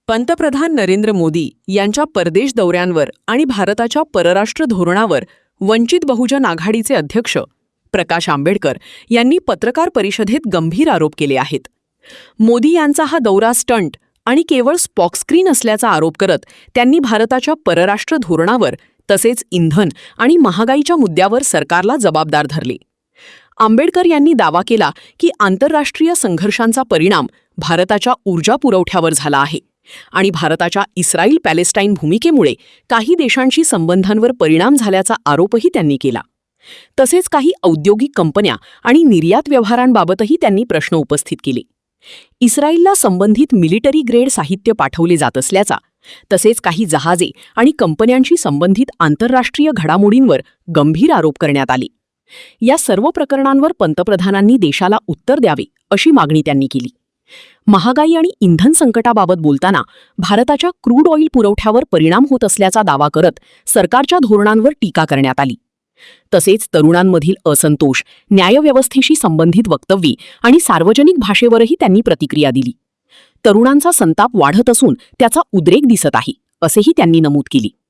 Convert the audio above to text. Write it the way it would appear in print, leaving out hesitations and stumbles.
पंतप्रधान नरेंद्र मोदी यांच्या परदेश दौऱ्यांवर आणि भारताच्या परराष्ट्र धोरणावर वंचित बहुजन आघाडीचे अध्यक्ष प्रकाश आंबेडकर यांनी पत्रकार परिषदेत गंभीर आरोप केले आहेत. मोदी यांचा हा दौरा स्टंट आणि केवळ स्पॉकस्क्रीन असल्याचा आरोप करत त्यांनी भारताच्या परराष्ट्र धोरणावर तसेच इंधन आणि महागाईच्या मुद्द्यावर सरकारला जबाबदार धरले. आंबेडकर यांनी दावा केला की आंतरराष्ट्रीय संघर्षांचा परिणाम भारताच्या ऊर्जा पुरवठ्यावर झाला आहे आणि भारताच्या इस्रायल पॅलेस्टाईन भूमिकेमुळे काही देशांशी संबंधांवर परिणाम झाल्याचा आरोपही त्यांनी केला. तसेच काही औद्योगिक कंपन्या आणि निर्यात व्यवहारांबाबतही त्यांनी प्रश्न उपस्थित केले. इस्रायलला संबंधित मिलिटरी ग्रेड साहित्य पाठवले जात असल्याचा, तसेच काही जहाजे आणि कंपन्यांशी संबंधित आंतरराष्ट्रीय घडामोडींवर गंभीर आरोप करण्यात आले. या सर्व प्रकरणांवर पंतप्रधानांनी देशाला उत्तर द्यावे अशी मागणी त्यांनी केली. महागाई आणि इंधन संकटाबाबत बोलताना भारताच्या क्रूड ऑइल पुरवठ्यावर परिणाम होत असल्याचा दावा करत सरकारच्या धोरणांवर टीका करण्यात आली. तसेच तरुणांमधील असंतोष, न्यायव्यवस्थेशी संबंधित वक्तव्ये आणि सार्वजनिक भाषेवरही त्यांनी प्रतिक्रिया दिली. तरुणांचा संताप वाढत असून त्याचा उद्रेक दिसत आहे, असेही त्यांनी नमूद केले.